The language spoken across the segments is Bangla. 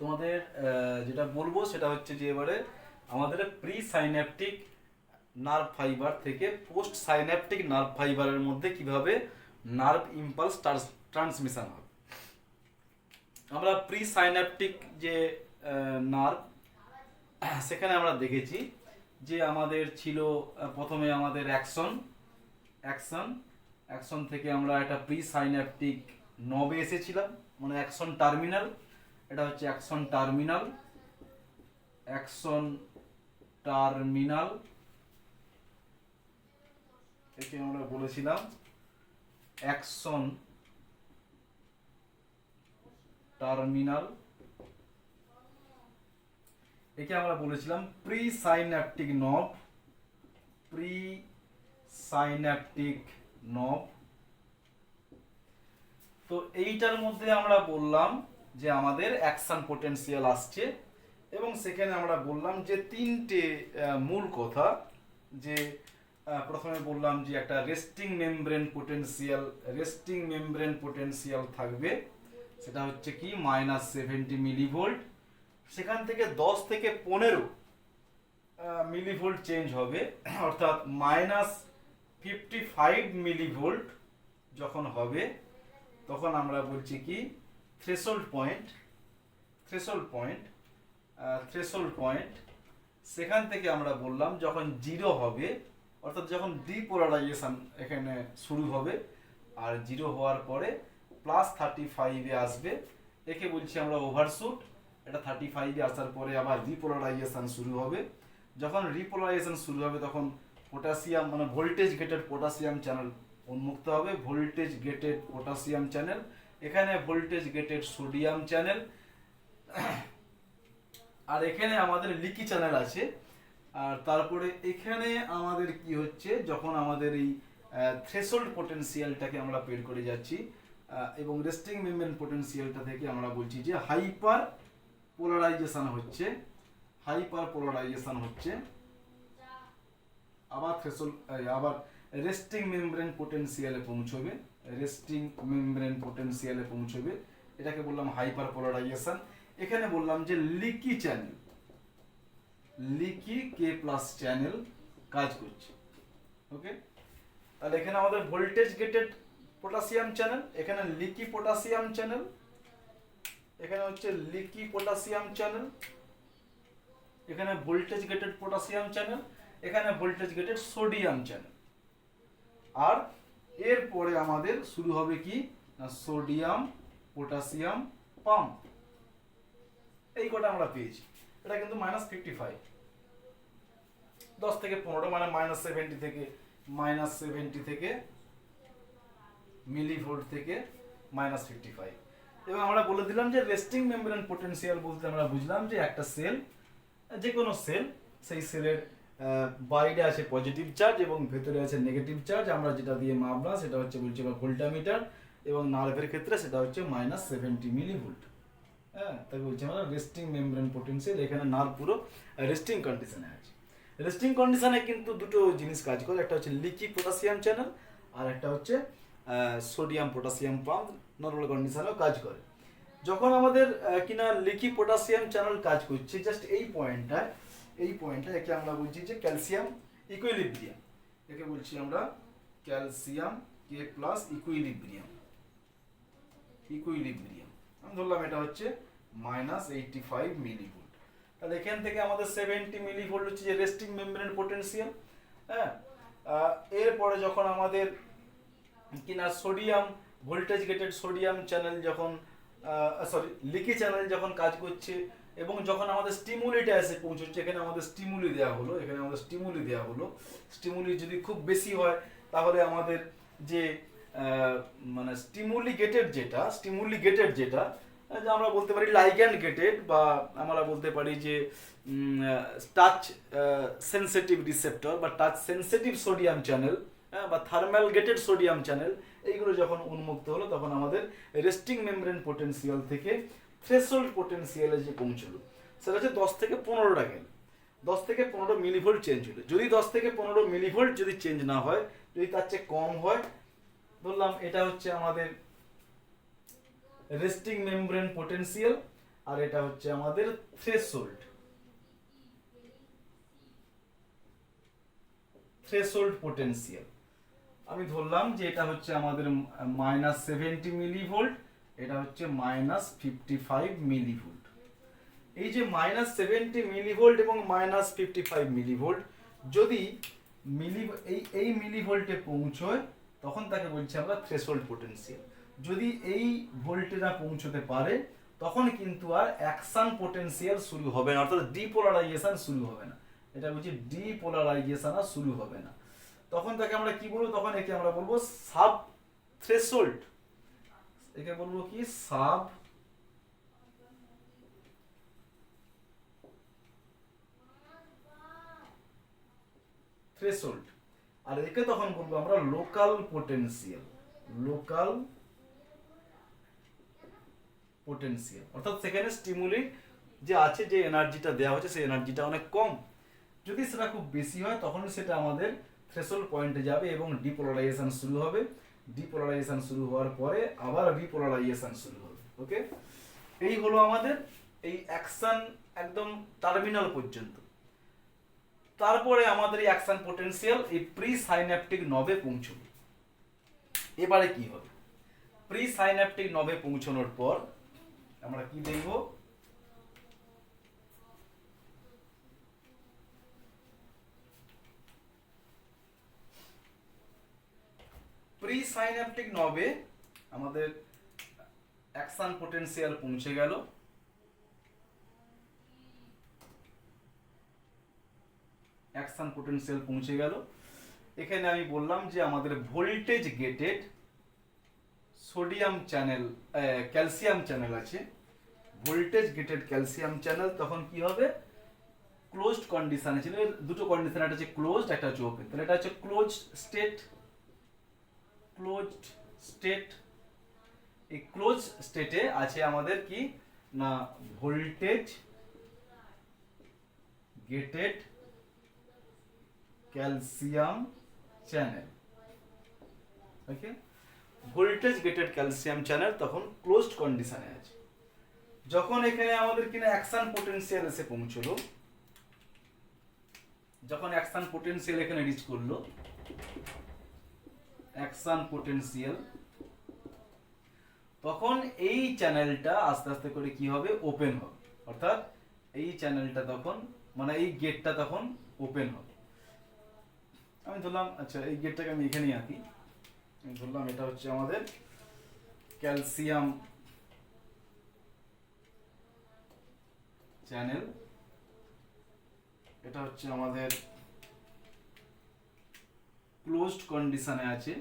তোমাদের যেটা বলবো সেটা হচ্ছে যে এবারে আমাদের প্রি সাইন্যাপটিক নার্ভ ফাইবার থেকে পোস্ট সাইন্যাপটিক নার্ভ ফাইবারের মধ্যে কিভাবে নার্ভ ইম্পালস ট্রান্সমিশন হবে। আমরা প্রি সাইন্যাপটিক যে নার্ভ সেখানে আমরা দেখেছি যে আমাদের ছিল প্রথমে আমাদের অ্যাকশন থেকে আমরা একটা প্রি সাইন্যাপটিক নবে এসেছিলাম, মানে অ্যাকশন টার্মিনাল। এটা হচ্ছে অ্যাকশন টার্মিনাল একে আমরা বলেছিলাম অ্যাকশন টার্মিনাল, একে আমরা বলেছিলাম প্রি সাইন্যাপটিক নব। তো এইটার মধ্যে আমরা বললাম যে আমাদের অ্যাকশন পোটেনশিয়াল আসছে, এবং সেখানে আমরা বললাম যে তিনটে মূল কথা। যে প্রথমে বললাম যে একটা রেস্টিং মেমব্রেন পোটেনশিয়াল থাকবে, সেটা হচ্ছে কি -70 মিলিভোল্ট। সেখান থেকে 10 থেকে 15 মিলিভোল্ট চেঞ্জ হবে, অর্থাৎ -55 মিলিভোল্ট যখন হবে তখন আমরা বলছি কি থ্রেশোল্ড পয়েন্ট। সেখান থেকে আমরা বললাম যখন 0 হবে, অর্থাৎ যখন ডিপোলারাইজেশন এখানে শুরু হবে, আর 0 হওয়ার পরে +35 আসবে, একে বলছি আমরা ওভারশুট। এটা 35 আসার পরে আবার রিপোলারাইজেশন শুরু হবে। যখন রিপোলারাইজেশন শুরু হবে তখন পটাশিয়াম মানে ভোল্টেজ গেটেড পটাশিয়াম চ্যানেল উন্মুক্ত হবে, এখানে ভোল্টেজ গেটেড সোডিয়াম চ্যানেল, আর এখানে আমাদের লিকি চ্যানেল আছে। আর তারপরে এখানে আমাদের কি হচ্ছে, যখন আমাদের এই থ্রেশোল্ড পোটেনশিয়ালটাকে আমরা বের করে যাচ্ছি এবং রেস্টিং মেমব্রেন পোটেনশিয়ালটা থেকে আমরা বলছি যে হাইপার পোলারাইজেশন হচ্ছে, আবার থ্রেশোল্ড আবার রেস্টিং মেমব্রেন পোটেনশিয়ালে পৌঁছবে, এটাকে বললাম হাইপার পোলারাইজেশন। এখানে বললাম যে লিকি K+ চ্যানেল কাজ করছে। ওকে, তাহলে এখানে আমাদের ভোল্টেজ গেটেড পটাশিয়াম চ্যানেল, এখানে লিকি পটাশিয়াম চ্যানেল, এখানে হচ্ছে লিকি পটাশিয়াম চ্যানেল, এখানে ভোল্টেজ গেটেড পটাশিয়াম চ্যানেল, এখানে ভোল্টেজ গেটেড সোডিয়াম চ্যানেল। আর এরপরে আমাদের শুরু হবে কি না সোডিয়াম পটাশিয়াম পাম্প। এই কটা আমরা পেয়েছি। এটা কিন্তু -55, 10 থেকে 15 মানে -70 থেকে মিলিভোল্ট থেকে -55। এবং আমরা বলে দিলাম যে রেস্টিং মেমব্রেন পোটেনশিয়াল বলতে আমরা বুঝলাম যে একটা সেল, যে কোনো সেল, সেই সেলের বাইরে আছে পজিটিভ চার্জ এবং ভেতরে আছে নেগেটিভ চার্জ। আমরা যেটা দিয়ে মাপলাম সেটা হচ্ছে বলছি ভোল্টামিটার, এবং নার্ভের ক্ষেত্রে সেটা হচ্ছে -70 মিলিভোল্ট। হ্যাঁ, তাকে বলছি আমরা রেস্টিং মেমব্রেন পোটেনশিয়াল। এখানে নার্ভ পুরো রেস্টিং কন্ডিশনে আছে। রেস্টিং কন্ডিশনে কিন্তু দুটো জিনিস কাজ করে, একটা হচ্ছে লিকি পটাশিয়াম চ্যানেল, আর একটা হচ্ছে সোডিয়াম পটাশিয়াম পাম্প নর্মাল কন্ডিশনেও কাজ করে। যখন আমাদের কিনা লিকি পটাশিয়াম চ্যানেল কাজ করছে, জাস্ট এই পয়েন্টটা একে আমরা বলছি যে ক্যালসিয়াম ইকুইলিব্রিয়াম, একে বলছি আমরা ক্যালসিয়াম K+ ইকুইলিব্রিয়াম। আমি ধরলাম এটা হচ্ছে -85 মিলিভোল্ট। তাহলে এখান থেকে আমাদের 70 মিলিভোল্ট হচ্ছে যে রেস্টিং মেমব্রেন পোটেনশিয়াল। হ্যাঁ, এরপরে যখন আমাদের কিনা sodium voltage gated sodium channel যখন লিকি চ্যানেল যখন কাজ করছে, এবং যখন আমাদের স্টিমুলিটা এসে পৌঁছচ্ছে, এখানে আমাদের স্টিমুলি দেওয়া হলো, স্টিমুলি যদি খুব বেশি হয় তাহলে আমাদের যে মানে স্টিমুলি গেটেড যেটা আমরা বলতে পারি লাইগ্যান্ড গেটেড, বা আমরা বলতে পারি যে টাচ সেনসিটিভ রিসেপ্টর বা টাচ সেনসিটিভ সোডিয়াম চ্যানেল, বা থার্মাল গেটেড সোডিয়াম চ্যানেল, এইগুলো যখন উন্মুক্ত হলো তখন আমাদের রেস্টিং মেমব্রেন পোটেনশিয়াল থেকে থ্রেশোল্ড পোটেনশিয়ালে যে পৌঁছলো সেটা হচ্ছে 10 থেকে 15টা গেল, 10 থেকে 15 মিলিভোল্ট চেঞ্জ হলো। যদি 10 থেকে 15 মিলিভোল্ট যদি চেঞ্জ না হয়, যদি তার চেয়ে কম হয়, ধরলাম এটা হচ্ছে আমাদের রেস্টিং মেমব্রেন পোটেনশিয়াল, আর এটা হচ্ছে আমাদের থ্রেশহোল্ড। থ্রেশহোল্ড পোটেনশিয়াল আমি ধরলাম যে এটা হচ্ছে আমাদের -70 মিলিভোল্ট, এটা হচ্ছে -55 মিলিভোল্ট। এই যে -70 মিলিভোল্ট এবং -55 মিলিভোল্ট যদি এই মিলিভোল্টে পৌঁছয় তখন তাকে বলছি আমরা থ্রেশহোল্ড পোটেনশিয়াল। যদি এই ভোল্টেজটা পৌঁছতে পারে তখন কিন্তু আর অ্যাকশন পোটেনশিয়াল শুরু হবে না, অর্থাৎ ডিপোলারাইজেশন শুরু হবে না। এটা বলছি ডিপোলারাইজেশন আর শুরু হবে না। তখন তাকে আমরা কি বলবো? তখন একে আমরা বলবো সাব থ্রেশহোল্ড। একে বলবো কি? Sub threshold. আর একে তখন বলবো আমরা লোকাল পোটেনশিয়াল। লোকাল পোটেনশিয়াল অর্থাৎ সেখানে স্টিমুলি যে আছে, যে এনার্জিটা দেওয়া হচ্ছে সেই এনার্জিটা অনেক কম। যদি সেটা খুব বেশি হয় তখন সেটা আমাদের থ্রেশহোল্ড পয়েন্টে যাবে এবং ডিপোলারাইজেশন শুরু হবে। ডিপোলারাইজেশন শুরু হওয়ার পরে আবার রিপোলারাইজেশন শুরু হবে। ওকে, এই হলো আমাদের এই অ্যাকশন একদম টার্মিনাল পর্যন্ত। তারপরে আমাদের এই অ্যাকশন পোটেনশিয়াল এই প্রি সাইন্যাপটিক নবে পৌঁছবে। এবারে কি হবে? প্রি সাইন্যাপটিক নবে পৌঁছানোর পর আমরা কি দেখব? প্রি সাইন্যাপটিক নবে আমাদের অ্যাকশন পোটেনশিয়াল পৌঁছে গেল। অ্যাকশন পোটেনশিয়াল পৌঁছে গেল। এখানে আমি বললাম যে আমাদের voltage gated sodium channel, calcium channel আছে। ভোল্টেজ গেটেড ক্যালসিয়াম চ্যানেল তখন কি হবে? ক্লোজড কন্ডিশনে ছিল। দুটো কন্ডিশন, একটা হচ্ছে ক্লোজড, একটা হচ্ছে ওপেন। তাহলে এটা হচ্ছে ক্লোজড স্টেট। ক্লোজড স্টেট, এই ক্লোজ স্টেটে আছে আমাদের কি না ভোল্টেজ গেটেড ক্যালসিয়াম চ্যানেল। ওকে, ভোল্টেজ গেটেড ক্যালসিয়াম চ্যানেল তখন ক্লোজড কন্ডিশনে আছে। যখন এখানে আমাদের কিনা অ্যাকশন পোটেনশিয়াল এসে পৌঁছলো, যখন অ্যাকশন পোটেনশিয়াল এখানে রিচ করলো, অ্যাকশন পোটেনশিয়াল, তখন এই চ্যানেলটা আস্তে আস্তে করে কি হবে? ওপেন হবে। অর্থাৎ এই চ্যানেলটা তখন মানে এই গেটটা তখন ওপেন হবে। আমি ধরলাম, আচ্ছা এই গেটটাকে আমি এখানেই আঁকি। আমি ধরলাম এটা হচ্ছে আমাদের ক্যালসিয়াম চ্যানেল, এটা হচ্ছে আমাদের ক্লোজড কন্ডিশনে আছে।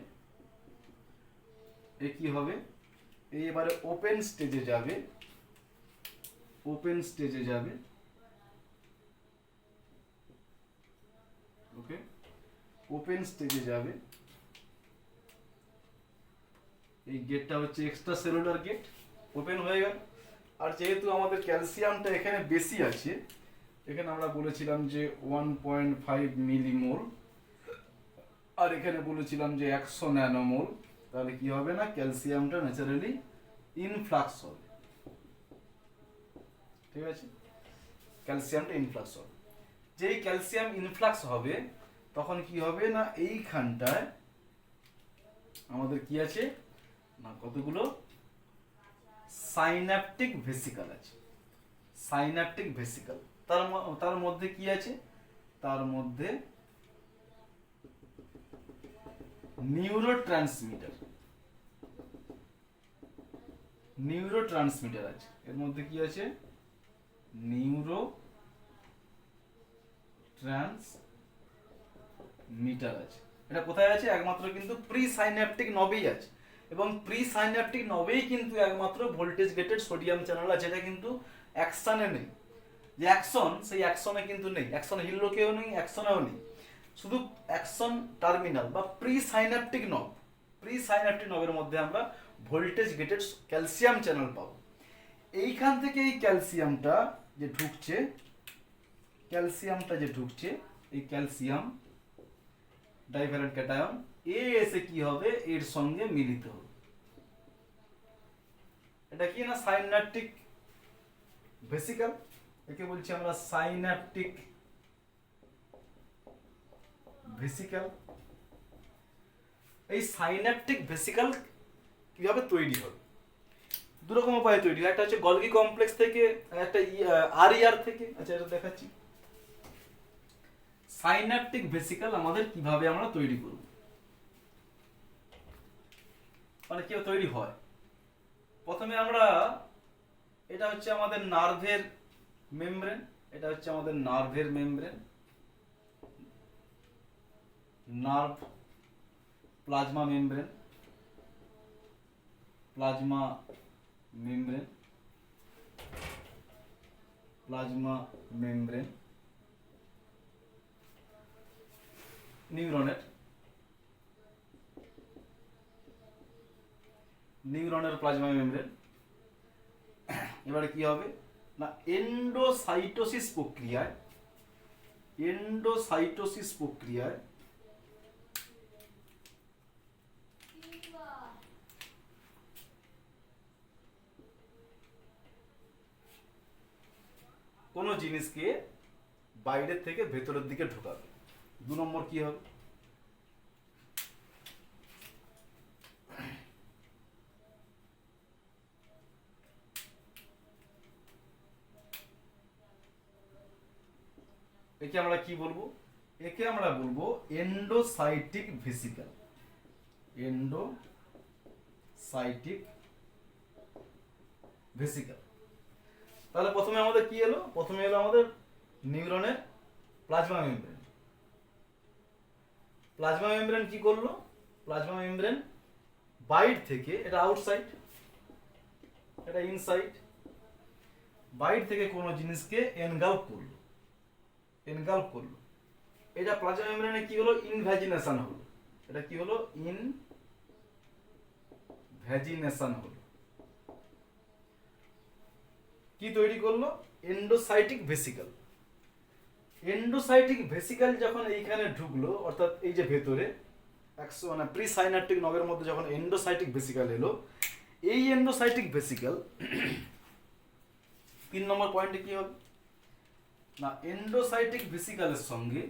এ কি হবে? এবারে ওপেন স্টেজে যাবে। ওপেন স্টেজে যাবে। ওকে, ওপেন স্টেজে যাবে। এই গেটটা হচ্ছে এক্সট্রা সেলুলার গেট, ওপেন হয়ে গেল। আর যেহেতু আমাদের ক্যালসিয়ামটা এখানে বেশি আছে, এখানে আমরা বলেছিলাম যে 1.5 মিলিমোল, আর এখানে বলেছিলাম যে 100 ন্যানোমোল, তাহলে কি হবে না ক্যালসিয়ামটা ন্যাচারালি ইনফ্লাক্স হবে। ঠিক আছে, ক্যালসিয়ামটা ইনফ্লাক্স হবে। যেই ক্যালসিয়াম ইনফ্লাক্স হবে তখন কি হবে না এইখানটায় আমাদের কি আছে না কতগুলো সাইন্যাপটিক ভেসিকল আছে। সাইন্যাপটিক ভেসিকল, তার মধ্যে কি আছে? তার মধ্যে নিউরোট্রান্সমিটার, নিউরোট্রান্সমিটার আছে। এর মধ্যে কি আছে? নিউরো ট্রান্সমিটার আছে। এটা কোথায় আছে? একমাত্র কিন্তু প্রি সাইন্যাপটিক নবেই আছে। এবং প্রি সাইন্যাপটিক নবেই কিন্তু একমাত্র ভোল্টেজ গেটেড সোডিয়াম চ্যানেল আছে। এটা কিন্তু অ্যাকশনে নেই। যে অ্যাকশন, সেই অ্যাকশনে কিন্তু নেই। অ্যাকশন হিল্লোকেও নেই, অ্যাকশনেও নেই। শুধু অ্যাকশন টার্মিনাল বা প্রি সাইন্যাপটিক নব। প্রি সাইন্যাপটিক নবের মধ্যে আমরা ভোল্টেজ গেটেড ক্যালসিয়াম চ্যানেল পাবো। এইখান থেকে এই ক্যালসিয়ামটা যে ঢুকছে, এই ক্যালসিয়াম ডাইভ্যালেন্ট ক্যাটায়ন এ এসে কি হবে? এর সঙ্গে মিলিত হবে। এটা কি না সাইন্যাপটিক ভেসিক্যাল, একে বলছি আমরা সাইন্যাপটিক ভেসিক্যাল। এই সাইন্যাপটিক ভেসিক্যাল কিভাবে তৈরি হবে? দুরকম উপায়ে তৈরি হয়, একটা হচ্ছে গলগি কমপ্লেক্স থেকে, একটা আরইআর থেকে। আচ্ছা এটা দেখাচ্ছি সাইন্যাপটিক ভেসিক্যাল আমাদের কিভাবে আমরা তৈরি করব, মানে কিভাবে তৈরি হয়। প্রথমে আমরা, এটা হচ্ছে আমাদের নার্ভের মেমব্রেন, এটা হচ্ছে আমাদের নার্ভের membrane, nerve plasma membrane, plasma membrane, plasma membrane, নিউরনের প্লাজমা মেমব্রেন। এবারে কি হবে না, এন্ডোসাইটোসিস প্রক্রিয়ায় কোনো জিনিসকে বাইরের থেকে ভেতরের দিকে ঢোকাবে। 2 নম্বর কি হবে, একে আমরা কি বলবো, একে আমরা বলবো এন্ডোসাইটিক ভেসিক্যাল। এন্ডোসাইটিক ভেসিক্যাল। তাহলে প্রথমে আমাদের কি এলো, প্রথমে এলো আমাদের নিউরনের প্লাজমা মেমব্রেন। প্লাজমা মেমব্রেন কি করলো, প্লাজমা মেমব্রেন বাইর থেকে, এটা আউটসাইড এটা ইনসাইড, বাইর থেকে কোনো জিনিসকে এনগালফ করলো, এটা প্লাজমা মেমব্রেনে কি হলো, ইনভ্যাজিনেশন হলো। এটা কি হলো, ইনভ্যাজিনেশন হলো। কি তৈরি করলো, এন্ডোসাইটিক ভেসিক্যাল। এন্ডোসাইটিক ভেসিক্যাল যখন এইখানে ঢুকলো, অর্থাৎ এই যে ভেতরে মানে প্রি সাইন্যাপটিক নবের মধ্যে যখন এন্ডোসাইটিক ভেসিক্যাল এলো, এই এন্ডোসাইটিক ভেসিক্যাল 3 নম্বর পয়েন্টে কি হবে না, এন্ডোসাইটিক ভেসিক্যালের সঙ্গে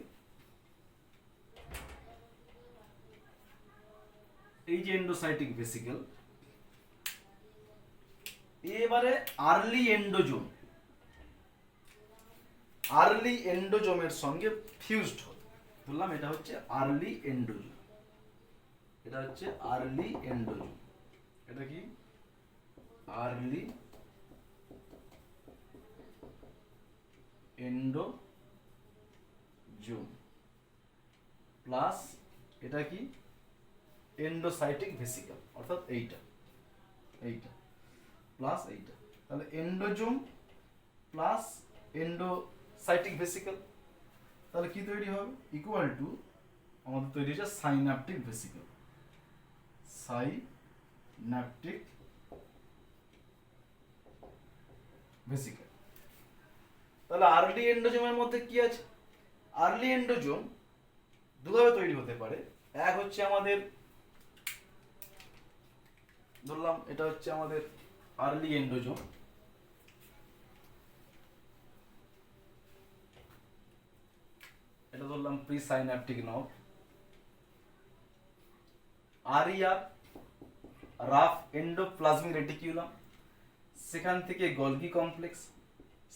এই যে এন্ডোসাইটিক ভেসিক্যাল, এবারে আর্লি এন্ডোজোমের সঙ্গে ফিউজড হবে। বললাম এটা হচ্ছে আর্লি এন্ডোজোম, এটা কি আর্লি এন্ডোজোম প্লাস এটা কি এন্ডোসাইটিক ভেসিক্যাল, অর্থাৎ এইটা প্লাস এইটা। তাহলে এন্ডোজোম প্লাস এন্ডোসাইটিক ভেসিক্যাল, তাহলে কি তৈরি হবে, ইকুয়াল টু আমাদের তৈরি হচ্ছে সাইন্যাপটিক ভেসিক্যাল। তাহলে আর্লি এন্ডোজোমের মধ্যে কি আছে, আর্লি এন্ডোজোম দুভাবে তৈরি হতে পারে। এক হচ্ছে আমাদের, ধরলাম এটা হচ্ছে আমাদের আর্লি এন্ডোজোম, এটা ধরলাম প্রি সাইন্যাপটিক নব। আরইআর রাফ এন্ডোপ্লাজমিক রেটিকুলাম, সেখান থেকে গলগি কমপ্লেক্স,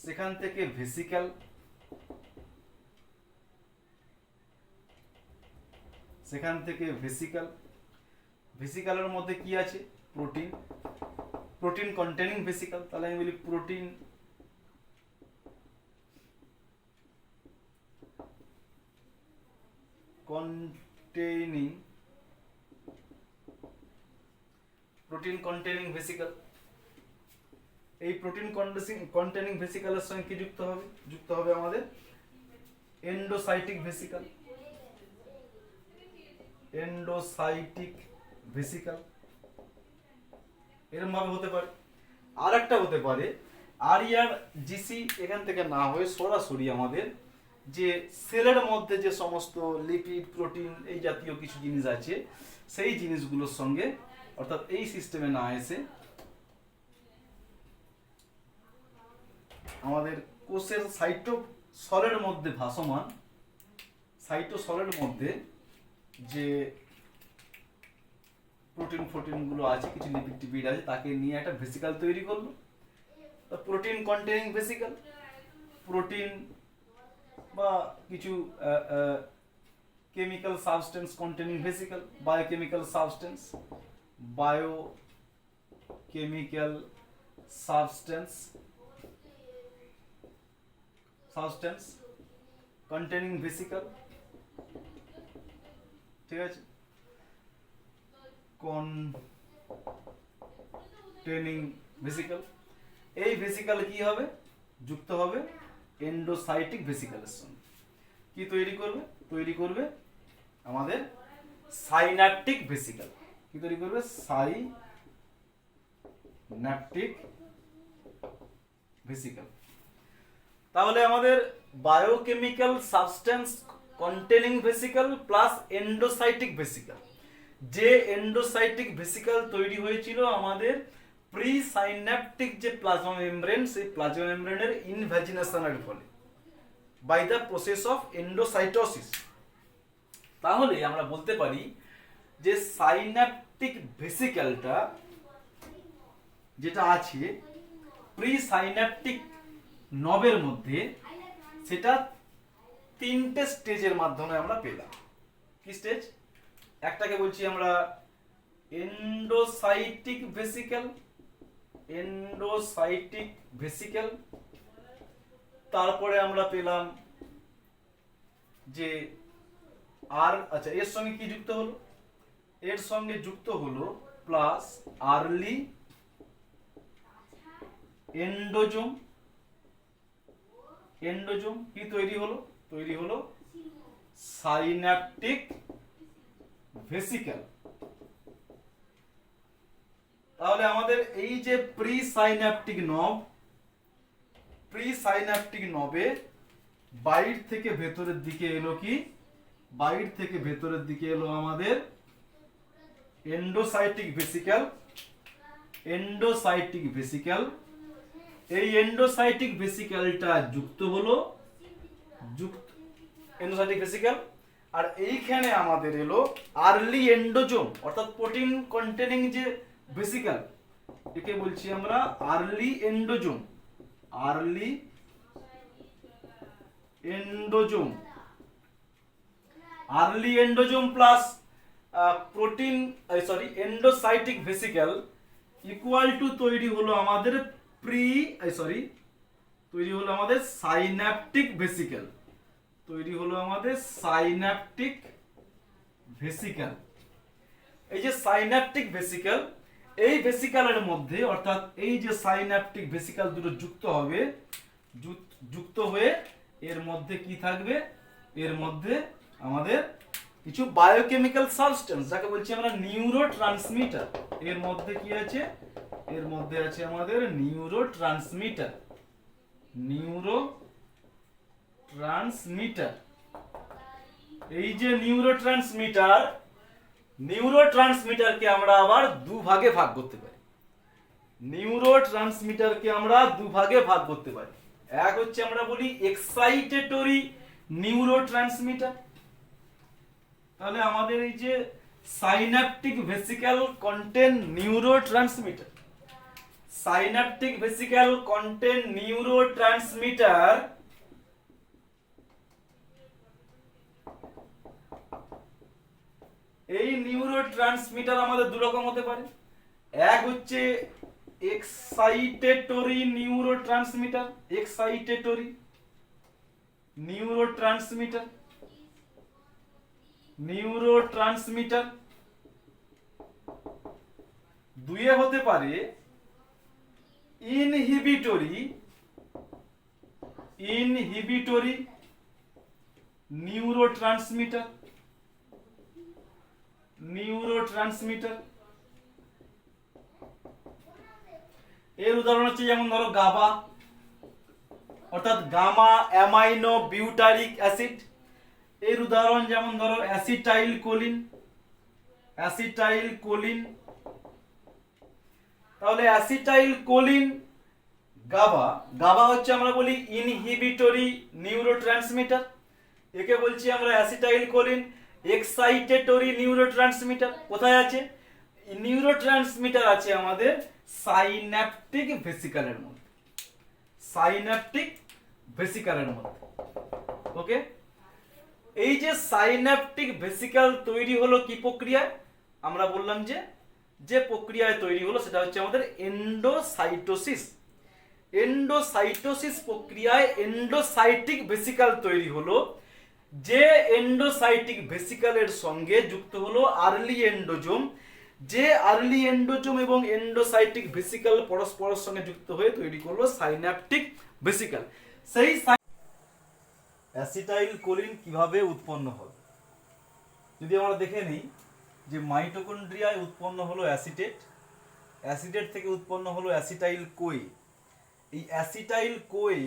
সেখান থেকে ভেসিক্যাল, ভেসিক্যালের মধ্যে কি আছে, প্রোটিন কন্টেনিং ভেসিক্যাল। তাহলে আমি বলি প্রোটিন কন্টেনিং ভেসিক্যাল। এই প্রোটিন কন্টেনিং ভেসিক্যালের সঙ্গে কি যুক্ত হবে আমাদের এন্ডোসাইটিক ভেসিক্যাল। এরকম ভাবে হতে পারে। আর একটা হতে পারে আরইআর জিসি, এখান থেকে না হয়ে সরাসরি আমাদের যে সেলের মধ্যে যে সমস্ত লিপিড, প্রোটিন, এই জাতীয় কিছু জিনিস আছে, সেই জিনিসগুলোর সঙ্গে, অর্থাৎ এই সিস্টেমে না এসে আমাদের কোষের সাইটোসলের মধ্যে ভাসমান সাইটোসলের মধ্যে যে প্রোটিন গুলো আছে, কিছু লিপিড টিপিড আছে, তাকে নিয়ে একটা ভেসিকল তৈরি করলো। প্রোটিন কন্টেনিং ভেসিকল, প্রোটিন বা কিছু chemical substance containing vesicle, biochemical substance containing vesicle, ঠিক আছে, কন্টেনিং ভেসিকল। এই ভেসিকল কি হবে? যুক্ত হবে এন্ডোসাইটিক ভেসিকলের সঙ্গে। কি তৈরি করবে আমাদের সাইন্যাপটিক ভেসিকল। কি তৈরি করবে? Synaptic vesicle. তাহলে আমাদের biochemical substance containing vesicle plus endocytic vesicle, যে এন্ডোসাইটিক ভেসিকল তৈরি হয়েছিল আমাদের প্রি সাইন্যাপটিক যে প্লাজমা মেমব্রেন, সেই প্লাজমা মেমব্রেনের ইনভ্যাজিনেশনের ফলে, by the process of endocytosis. তাহলে আমরা বলতে পারি যে সাইন্যাপটিক ভেসিকলটা যেটা আছে প্রি সাইন্যাপটিক নবের মধ্যে, সেটা তিনটে স্টেজের মাধ্যমে আমরা পেলাম। কি স্টেজ? একটাকে বলছি আমরা এন্ডোসাইটিক ভেসিকল, তারপরে আমরা পেলাম যে এর সঙ্গে কি যুক্ত হলো? এর সঙ্গে যুক্ত হলো প্লাস আর্লি এন্ডোজোম। কি তৈরি হলো? Synaptic vesicle. তাহলে আমাদের এই যে প্রি সাইন্যাপটিক নবে বাইর থেকে ভেতরের দিকে এলো কি? বাইর থেকে ভেতরের দিকে এলো আমাদের এন্ডোসাইটিক ভেসিকল। এই এন্ডোসাইটিক ভেসিকলটা যুক্ত হলো এন্ডোসাইটিক ভেসিকল, আর এইখানে আমাদের এলো আর্লি এন্ডোজোম, অর্থাৎ প্রোটিন কন্টেনিং যে ভেসিকল, একে বলছি আমরা early endosome plus endocytic vesicle equal to তৈরি হলো আমাদের সাইন্যাপটিক ভেসিকল। এই যে সাইন্যাপটিক ভেসিকল, এই ভেসিকলের মধ্যে, অর্থাৎ এই যে সাইন্যাপটিক ভেসিকল দুটো যুক্ত হয়ে এর মধ্যে কি থাকবে? এর মধ্যে আমাদের কিছু বায়োকেমিক্যাল সাবস্টেন্স, যাকে বলছি আমরা নিউরোট্রান্সমিটার। এর মধ্যে কি আছে? এর মধ্যে আছে আমাদের নিউরোট্রান্সমিটার। এই যে নিউরোট্রান্সমিটারকে আমরা আবার দুভাগে ভাগ করতে পারি। এক হচ্ছে আমরা বলি এক্সাইটেটরি নিউরোট্রান্সমিটার। তাহলে আমাদের এই যে সাইন্যাপটিক ভেসিকল কন্টেন নিউরোট্রান্সমিটার, এই নিউরোট্রান্সমিটার আমাদের দু রকম হতে পারে। এক হচ্ছে এক্সাইটেটরি নিউরোট্রান্সমিটার, দুয়ে হতে পারে ইনহিবিটরি নিউরোট্রান্সমিটার। এর উদাহরণ হচ্ছে যেমন ধরো গাবা, অর্থাৎ গামা অ্যামাইনো বিউটারিক অ্যাসিড। এর উদাহরণ যেমন ধরো অ্যাসিটাইল কোলিন। তাহলে অ্যাসিটাইল কোলিন গাবা, গাবা হচ্ছে আমরা বলি ইনহিবিটরি নিউরোট্রান্সমিটার, একে বলছি আমরা অ্যাসিটাইল কোলিন এক্সাইটেটরি নিউরোট্রান্সমিটার। কোথায় আছে? নিউরোট্রান্সমিটার আছে আমাদের সাইন্যাপটিক ভেসিকলের মধ্যে, সাইন্যাপটিক ভেসিকলের মধ্যে। ওকে, এই যে সাইন্যাপটিক ভেসিকল তৈরি হলো কি প্রক্রিয়ায়? আমরা বললাম যে প্রক্রিয়ায় তৈরি হলো সেটা হচ্ছে আমাদের এন্ডোসাইটোসিস। এন্ডোসাইটোসিস প্রক্রিয়ায় এন্ডোসাইটিক ভেসিকল তৈরি হলো, যে এন্ডোসাইটিক ভেসিকলের সঙ্গে যুক্ত হলো আর্লি এন্ডোজোম, যে আর্লি এন্ডোজোম এবং এন্ডোসাইটিক ভেসিকল পরস্পরের সঙ্গে যুক্ত হয়ে তৈরি করলো সাইন্যাপটিক ভেসিকল। সেই অ্যাসিটাইল কোলিন কিভাবে উৎপন্ন হবে যদি আমরা দেখে নিই, যে মাইটোকন্ড্রিয়ায় উৎপন্ন হলো অ্যাসিটেট, অ্যাসিটেট থেকে উৎপন্ন হলো অ্যাসিটাইল কোয়ে, এই অ্যাসিটাইল কোয়ে,